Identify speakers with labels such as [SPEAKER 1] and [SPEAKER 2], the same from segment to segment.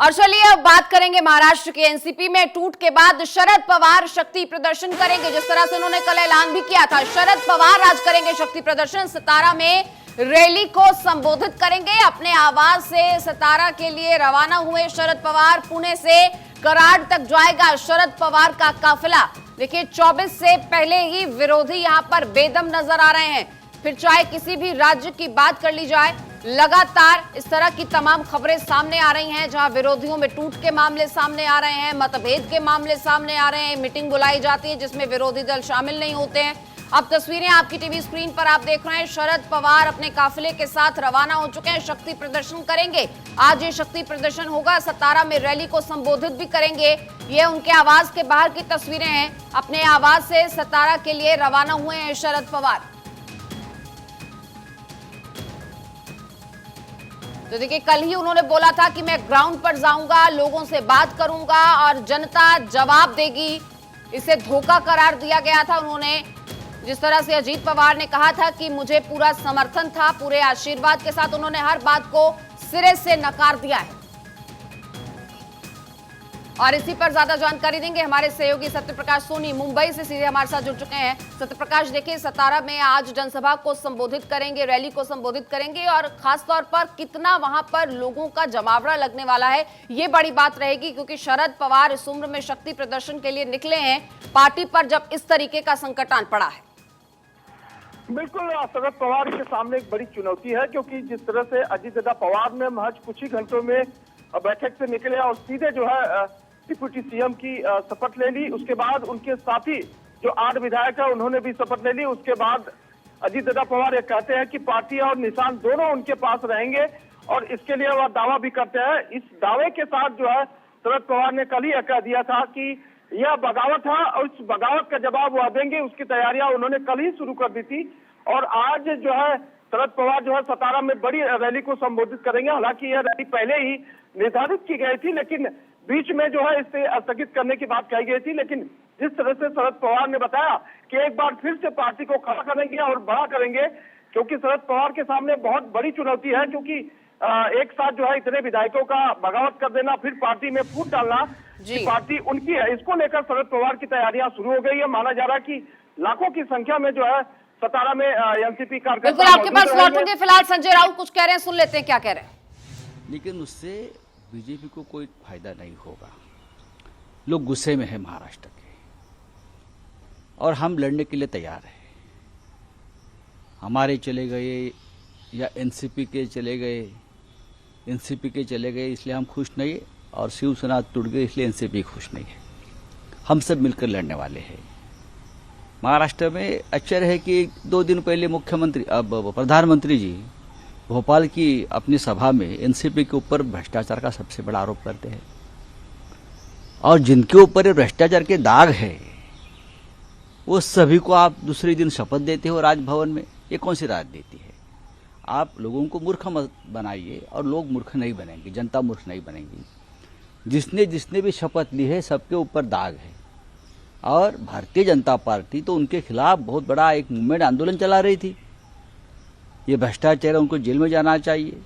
[SPEAKER 1] और चलिए अब बात करेंगे महाराष्ट्र के एनसीपी में टूट के बाद शरद पवार शक्ति प्रदर्शन करेंगे। जिस तरह से उन्होंने कल ऐलान भी किया था, शरद पवार आज करेंगे शक्ति प्रदर्शन। सतारा में रैली को संबोधित करेंगे। अपने आवास से सतारा के लिए रवाना हुए शरद पवार पुणे से कराड़ तक जाएगा शरद पवार का काफिला। देखिए 24 से पहले ही विरोधी यहां पर बेदम नजर आ रहे हैं। फिर चाहे किसी भी राज्य की बात कर ली जाए, लगातार इस तरह की तमाम खबरें सामने आ रही हैं, जहां विरोधियों में टूट के मामले सामने आ रहे हैं, मतभेद के मामले सामने आ रहे हैं, मीटिंग बुलाई जाती है जिसमें विरोधी दल शामिल नहीं होते हैं। अब तस्वीरें आपकी टीवी स्क्रीन पर आप देख रहे हैं। शरद पवार अपने काफिले के साथ रवाना हो चुके हैं, शक्ति प्रदर्शन करेंगे। आज ये शक्ति प्रदर्शन होगा। सतारा में रैली को संबोधित भी करेंगे। ये उनके आवास के बाहर की तस्वीरें हैं। अपने आवास से सतारा के लिए रवाना हुए हैं शरद पवार। तो देखिए कल ही उन्होंने बोला था कि मैं ग्राउंड पर जाऊंगा, लोगों से बात करूंगा और जनता जवाब देगी। इसे धोखा करार दिया गया था। उन्होंने जिस तरह से अजीत पवार ने कहा था कि मुझे पूरा समर्थन था, पूरे आशीर्वाद के साथ उन्होंने हर बात को सिरे से नकार दिया है। और इसी पर ज्यादा जानकारी देंगे हमारे सहयोगी सत्यप्रकाश सोनी, मुंबई से सीधे हमारे साथ जुड़ चुके हैं। सत्यप्रकाश, देखिए सतारा में आज जनसभा को संबोधित करेंगे, रैली को संबोधित करेंगे और खासतौर पर कितना वहां पर लोगों का जमावड़ा लगने वाला है, ये बड़ी बात रहेगी, क्योंकि शरद पवार इस उम्र में शक्ति प्रदर्शन के लिए निकले हैं पार्टी पर जब इस तरीके का संकट आन पड़ा है।
[SPEAKER 2] बिल्कुल, शरद पवार के सामने एक बड़ी चुनौती है, क्योंकि जिस तरह से अजीत पवार ने महज कुछ ही घंटों में बैठक से निकले और सीधे जो है डिप्टी सीएम की शपथ ले ली। उसके बाद उनके साथी जो 8 विधायक है उन्होंने भी शपथ ले ली। उसके बाद अजीत पवार ये कहते हैं कि पार्टी और निशान दोनों उनके पास रहेंगे और इसके लिए वह दावा भी करते हैं। इस दावे के साथ जो है शरद पवार ने कल ही कह दिया था कि यह बगावत है और उस बगावत का जवाब वह देंगे। उसकी तैयारियां उन्होंने कल ही शुरू कर दी थी और आज जो है शरद पवार जो है सतारा में बड़ी रैली को संबोधित करेंगे। हालांकि यह रैली पहले ही निर्धारित की गई थी, लेकिन बीच में जो है इसे स्थगित करने की बात कही गई थी। लेकिन जिस तरह से शरद पवार ने बताया कि एक बार फिर से पार्टी को खड़ा करेंगे और बड़ा करेंगे, क्योंकि शरद पवार के सामने बहुत बड़ी चुनौती है, क्योंकि एक साथ जो है इतने विधायकों का बगावत कर देना, फिर पार्टी में फूट डालना, कि पार्टी उनकी है। इसको लेकर शरद पवार की तैयारियां शुरू हो गई है। माना जा रहा है कि लाखों की संख्या में जो है सतारा में एनसीपी कार्यकर्ता।
[SPEAKER 1] बिल्कुल, आपके पास लौटूंगे। फिलहाल संजय राउत कुछ कह रहे हैं, सुन लेते हैं क्या कह रहे हैं।
[SPEAKER 3] लेकिन उससे बीजेपी को कोई फायदा नहीं होगा। लोग गुस्से में है महाराष्ट्र के और हम लड़ने के लिए तैयार हैं। हमारे चले गए या एनसीपी के चले गए, एनसीपी के चले गए इसलिए हम खुश नहीं है और शिवसेना टूट गई इसलिए एनसीपी खुश नहीं है। हम सब मिलकर लड़ने वाले हैं। महाराष्ट्र में आश्चर्य है कि 2 दिन पहले मुख्यमंत्री अब प्रधानमंत्री जी भोपाल की अपनी सभा में एनसीपी के ऊपर भ्रष्टाचार का सबसे बड़ा आरोप करते हैं और जिनके ऊपर ये भ्रष्टाचार के दाग है वो सभी को आप दूसरे दिन शपथ देते हो राजभवन में। ये कौन सी राजनीति है? आप लोगों को मूर्ख मत बनाइए और लोग मूर्ख नहीं बनेंगे, जनता मूर्ख नहीं बनेगी। जिसने भी शपथ ली है सबके ऊपर दाग है और भारतीय जनता पार्टी तो उनके खिलाफ बहुत बड़ा एक मूवमेंट आंदोलन चला रही थी। ये भ्रष्टाचार, उनको जेल में जाना चाहिए।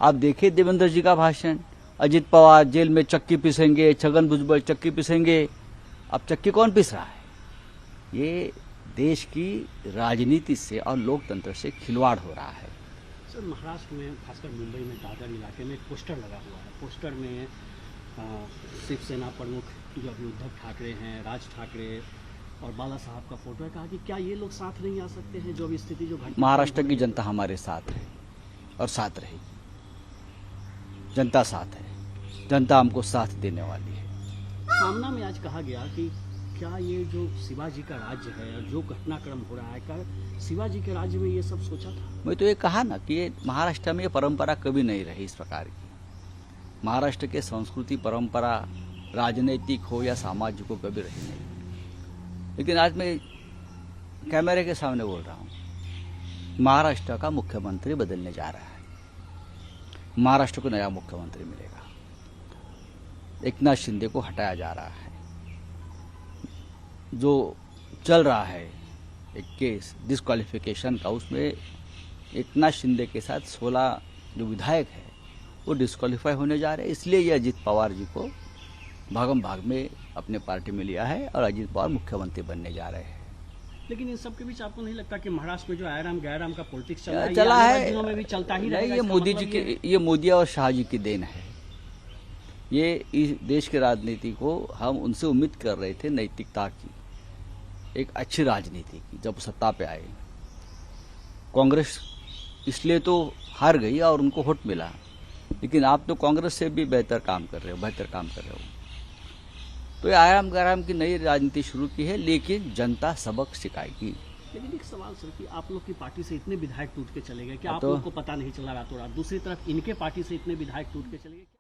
[SPEAKER 3] आप देखिए देवेंद्र जी का भाषण, अजीत पवार जेल में चक्की पीसेंगे, छगन भुजबल चक्की पीसेंगे। अब चक्की कौन पीस रहा है? ये देश की राजनीति से और लोकतंत्र से खिलवाड़ हो रहा है।
[SPEAKER 4] सर, महाराष्ट्र में खासकर मुंबई में दादर इलाके में एक पोस्टर लगा हुआ है। पोस्टर में शिवसेना प्रमुख जो अभी उद्धव ठाकरे हैं, राज ठाकरे और बाला साहब का फोटो है। कहा कि क्या ये लोग साथ नहीं आ सकते हैं? जो भी स्थिति जो
[SPEAKER 3] महाराष्ट्र की जनता हमारे साथ है और साथ रहेगी। जनता साथ है, जनता हमको साथ देने वाली है।
[SPEAKER 4] सामना में आज कहा गया कि क्या ये जो शिवाजी का राज्य है और जो घटनाक्रम हो रहा है, क्या शिवाजी के राज्य में ये सब सोचा था?
[SPEAKER 3] मैं तो ये कहा ना कि ये महाराष्ट्र में ये परंपरा कभी नहीं रही इस प्रकार की। महाराष्ट्र के संस्कृति परंपरा राजनीतिक हो या सामाजिक हो कभी रही नहीं। लेकिन आज मैं कैमरे के सामने बोल रहा हूँ, महाराष्ट्र का मुख्यमंत्री बदलने जा रहा है। महाराष्ट्र को नया मुख्यमंत्री मिलेगा। एकनाथ शिंदे को हटाया जा रहा है। जो चल रहा है एक केस डिस्क्वालिफिकेशन का, उसमें एकनाथ शिंदे के साथ 16 जो विधायक है वो डिस्क्वालीफाई होने जा रहे हैं। इसलिए ये अजीत पवार जी को भागम भाग में अपने पार्टी में लिया है और अजीत पवार मुख्यमंत्री बनने जा रहे हैं।
[SPEAKER 4] लेकिन इन सब के बीच आपको नहीं लगता कि महाराष्ट्र में जो आयराम गैराम का पॉलिटिक्स चल रहा है,
[SPEAKER 3] चला
[SPEAKER 4] ये आने
[SPEAKER 3] है,
[SPEAKER 4] वाले दिनों में भी चलता ही रहेगा?
[SPEAKER 3] ये
[SPEAKER 4] इसका
[SPEAKER 3] मोदी
[SPEAKER 4] मतलब
[SPEAKER 3] जी की, ये मोदी और शाह जी की देन है। ये इस देश की राजनीति को हम उनसे उम्मीद कर रहे थे, नैतिकता की, एक अच्छी राजनीति की। जब सत्ता पे आए कांग्रेस इसलिए तो हार गई और उनको वोट मिला, लेकिन आप तो कांग्रेस से भी बेहतर काम कर रहे हो। तो ये आराम गराम की नई राजनीति शुरू की है, लेकिन जनता सबक सिखाएगी।
[SPEAKER 4] लेकिन एक सवाल सर कि आप लोग की पार्टी से इतने विधायक टूट के चले गए कि आप
[SPEAKER 3] तो
[SPEAKER 4] लोग को पता नहीं चला रातों रात, दूसरी तरफ इनके पार्टी से इतने विधायक टूट के चले गए।